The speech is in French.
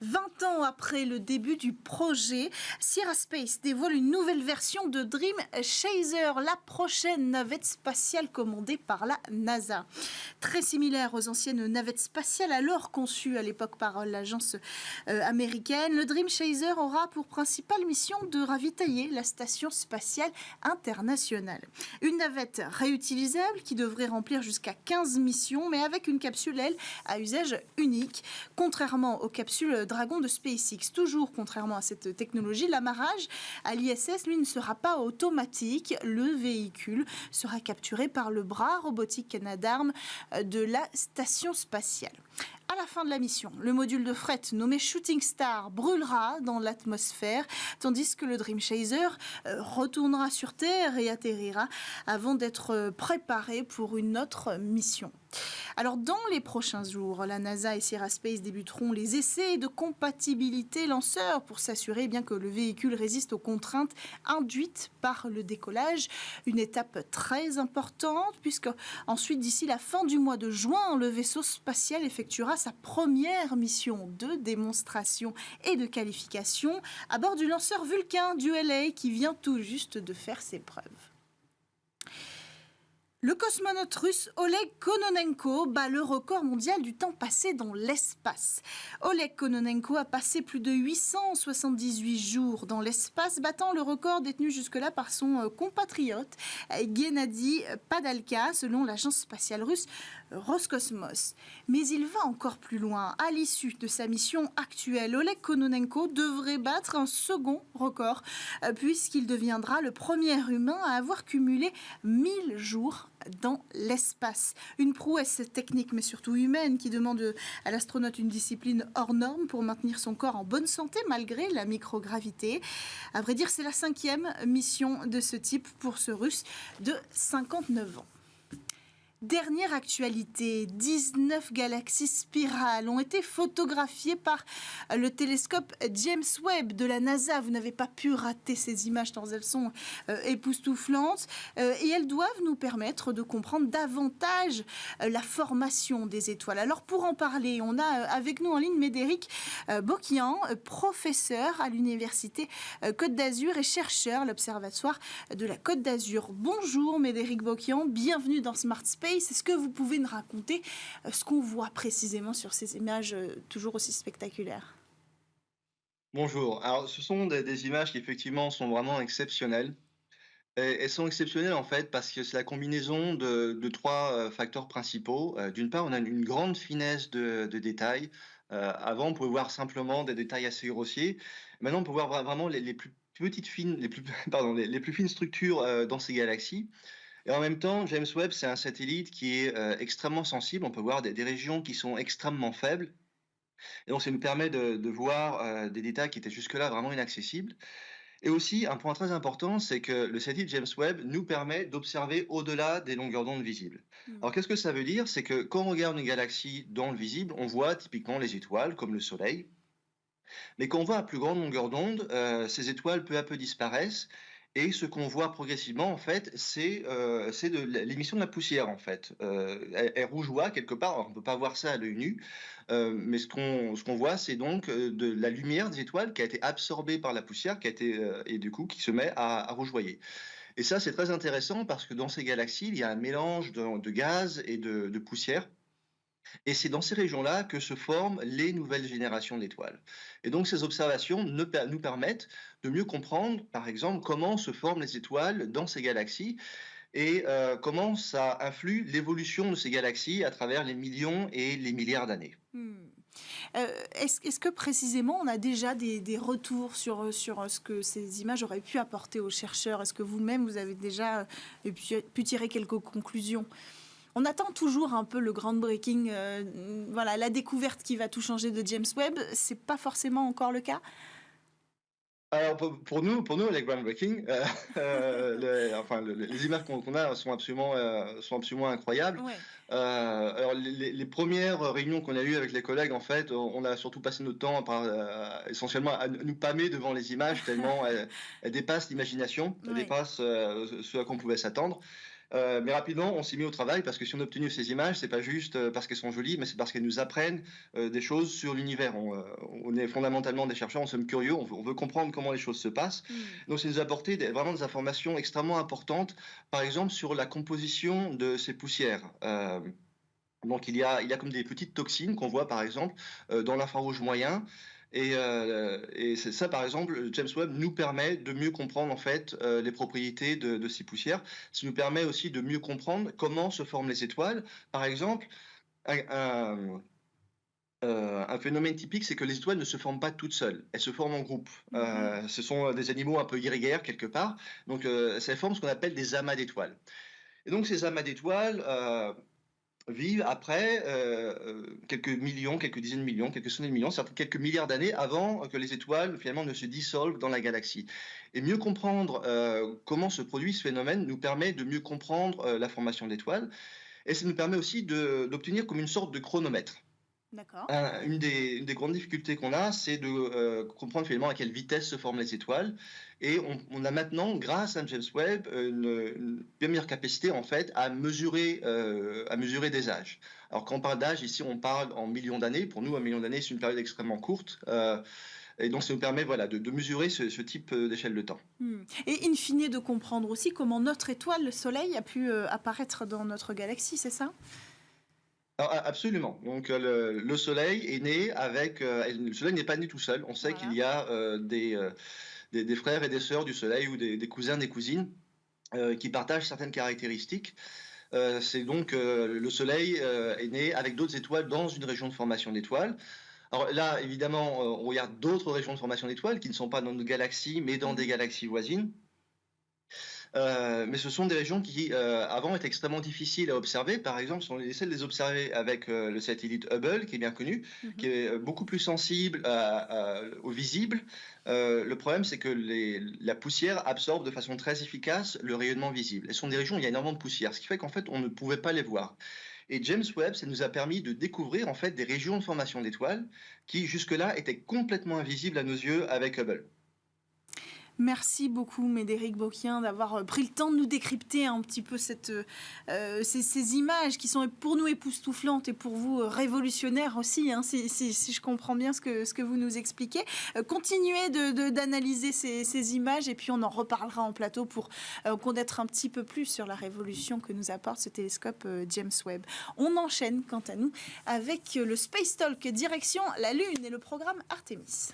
20 ans après le début du projet, Sierra Space dévoile une nouvelle version de Dream Chaser, la prochaine navette spatiale commandée par la NASA. Très similaire aux anciennes navettes spatiales alors conçues à l'époque par l'agence américaine, le Dream Chaser aura pour principale mission de ravitailler la station spatiale internationale. Une navette réutilisable qui devrait remplir jusqu'à 15 missions, mais avec une capsule, elle, à usage unique, contrairement aux capsules Dragon de SpaceX. Toujours contrairement à cette technologie, l'amarrage à l'ISS, lui, ne sera pas automatique. Le véhicule sera capturé par le bras robotique Canadarm de la station spatiale. À la fin de la mission, le module de fret nommé Shooting Star brûlera dans l'atmosphère, tandis que le Dream Chaser retournera sur Terre et atterrira avant d'être préparé pour une autre mission. Alors, dans les prochains jours, la NASA et Sierra Space débuteront les essais de compatibilité lanceur pour s'assurer bien que le véhicule résiste aux contraintes induites par le décollage. Une étape très importante puisque ensuite, d'ici la fin du mois de juin, le vaisseau spatial effectuera sa première mission de démonstration et de qualification à bord du lanceur Vulcain du LA qui vient tout juste de faire ses preuves. Le cosmonaute russe Oleg Kononenko bat le record mondial du temps passé dans l'espace. Oleg Kononenko a passé plus de 878 jours dans l'espace, battant le record détenu jusque-là par son compatriote Gennady Padalka, selon l'agence spatiale russe Roscosmos. Mais il va encore plus loin. À l'issue de sa mission actuelle, Oleg Kononenko devrait battre un second record, puisqu'il deviendra le premier humain à avoir cumulé 1000 jours dans l'espace. Une prouesse technique mais surtout humaine qui demande à l'astronaute une discipline hors norme pour maintenir son corps en bonne santé malgré la microgravité. À vrai dire, c'est la 5e mission de ce type pour ce Russe de 59 ans. Dernière actualité, 19 galaxies spirales ont été photographiées par le télescope James Webb de la NASA. Vous n'avez pas pu rater ces images tant elles sont époustouflantes et elles doivent nous permettre de comprendre davantage la formation des étoiles. Alors pour en parler, on a avec nous en ligne Médéric Boquian, professeur à l'Université Côte d'Azur et chercheur à l'Observatoire de la Côte d'Azur. Bonjour Médéric Boquian, bienvenue dans Smart Space. Est-ce que vous pouvez nous raconter ce qu'on voit précisément sur ces images toujours aussi spectaculaires ? Bonjour. Alors, ce sont des images qui effectivement sont vraiment exceptionnelles. Et elles sont exceptionnelles en fait parce que c'est la combinaison de trois facteurs principaux. D'une part, on a une grande finesse de détails. Avant, on pouvait voir simplement des détails assez grossiers. Maintenant, on peut voir vraiment les plus petites fines, les plus, pardon, les plus fines structures dans ces galaxies. Et en même temps, James Webb, c'est un satellite qui est extrêmement sensible. On peut voir des régions qui sont extrêmement faibles. Et donc, ça nous permet de voir des détails qui étaient jusque-là vraiment inaccessibles. Et aussi, un point très important, c'est que le satellite James Webb nous permet d'observer au-delà des longueurs d'onde visibles. Alors, qu'est-ce que ça veut dire? C'est que quand on regarde une galaxie dans le visible, on voit typiquement les étoiles, comme le Soleil. Mais quand on voit à plus grande longueur d'onde, ces étoiles peu à peu disparaissent. Et ce qu'on voit progressivement, en fait, c'est de l'émission de la poussière, en fait. Elle rougeoie quelque part. Alors, on ne peut pas voir ça à l'œil nu, mais ce qu'on voit, c'est donc de la lumière des étoiles qui a été absorbée par la poussière, et du coup qui se met à rougeoyer. Et ça, c'est très intéressant parce que dans ces galaxies, il y a un mélange de gaz et de poussière. Et c'est dans ces régions-là que se forment les nouvelles générations d'étoiles. Et donc ces observations nous permettent de mieux comprendre, par exemple, comment se forment les étoiles dans ces galaxies et comment ça influe l'évolution de ces galaxies à travers les millions et les milliards d'années. Est-ce que précisément on a déjà des retours sur ce que ces images auraient pu apporter aux chercheurs? Est-ce que vous-même vous avez déjà pu tirer quelques conclusions? On attend toujours un peu le groundbreaking, voilà, la découverte qui va tout changer de James Webb. C'est pas forcément encore le cas. Alors pour nous, les groundbreaking, les images qu'on a sont absolument incroyables. Ouais. Alors les premières réunions qu'on a eues avec les collègues, en fait, on a surtout passé notre temps essentiellement à nous pâmer devant les images tellement elles dépassent l'imagination, elles Ouais. dépassent ce à quoi on pouvait s'attendre. Mais rapidement, on s'est mis au travail parce que si on a obtenu ces images, c'est pas juste parce qu'elles sont jolies, mais c'est parce qu'elles nous apprennent des choses sur l'univers. On est fondamentalement des chercheurs, on sommes curieux, on veut comprendre comment les choses se passent. Hmm. Donc, ça nous a apporté vraiment des informations extrêmement importantes, par exemple sur la composition de ces poussières. Donc il y a comme des petites toxines qu'on voit par exemple dans l'infrarouge moyen. Et c'est ça, par exemple, James Webb nous permet de mieux comprendre en fait les propriétés de ces poussières. Ça nous permet aussi de mieux comprendre comment se forment les étoiles. Par exemple, un, un- un phénomène typique, c'est que les étoiles ne se forment pas toutes seules. Elles se forment en groupe. Mhm. Ce sont des animaux un peu grégaires quelque part. Donc ça forme ce qu'on appelle des amas d'étoiles. Et donc ces amas d'étoiles vivent après quelques millions, quelques dizaines de millions, quelques centaines de millions, certains quelques milliards d'années avant que les étoiles finalement ne se dissolvent dans la galaxie. Et mieux comprendre comment se produit ce phénomène nous permet de mieux comprendre la formation d'étoiles, et ça nous permet aussi d'obtenir comme une sorte de chronomètre. D'accord. Une des grandes difficultés qu'on a, c'est de comprendre finalement à quelle vitesse se forment les étoiles. Et on a maintenant, grâce à James Webb, une bien meilleure capacité en fait à mesurer des âges. Alors quand on parle d'âge, ici on parle en millions d'années. Pour nous, un million d'années, c'est une période extrêmement courte. Et donc ça nous permet voilà, de mesurer ce type d'échelle de temps. Hmm. Et in fine, de comprendre aussi comment notre étoile, le Soleil, a pu apparaître dans notre galaxie, c'est ça? Alors, absolument. Donc le Soleil est né avec. Le Soleil n'est pas né tout seul. On sait qu'il Voilà. y a des frères et des sœurs du Soleil ou des cousins, des cousines qui partagent certaines caractéristiques. C'est donc le Soleil est né avec d'autres étoiles dans une région de formation d'étoiles. Alors là, évidemment, on regarde d'autres régions de formation d'étoiles qui ne sont pas dans nos galaxies, mais dans des Mhm. galaxies voisines. Mais ce sont des régions qui, avant, étaient extrêmement difficiles à observer. Par exemple, si on essaie de les observer avec le satellite Hubble, qui est bien connu, qui Mhm. est beaucoup plus sensible au visible. Le problème, c'est que la poussière absorbe de façon très efficace le rayonnement visible. Et ce sont des régions où il y a énormément de poussière, ce qui fait qu'en fait, on ne pouvait pas les voir. Et James Webb, ça nous a permis de découvrir en fait des régions de formation d'étoiles qui jusque-là étaient complètement invisibles à nos yeux avec Hubble. Merci beaucoup, Médéric Boquien, d'avoir pris le temps de nous décrypter un petit peu ces images qui sont pour nous époustouflantes et pour vous révolutionnaires aussi, hein, si je comprends bien ce que vous nous expliquez. Continuez d'analyser ces images et puis on en reparlera en plateau pour connaître un petit peu plus sur la révolution que nous apporte ce télescope James Webb. On enchaîne, quant à nous, avec le Space Talk direction la Lune et le programme Artemis.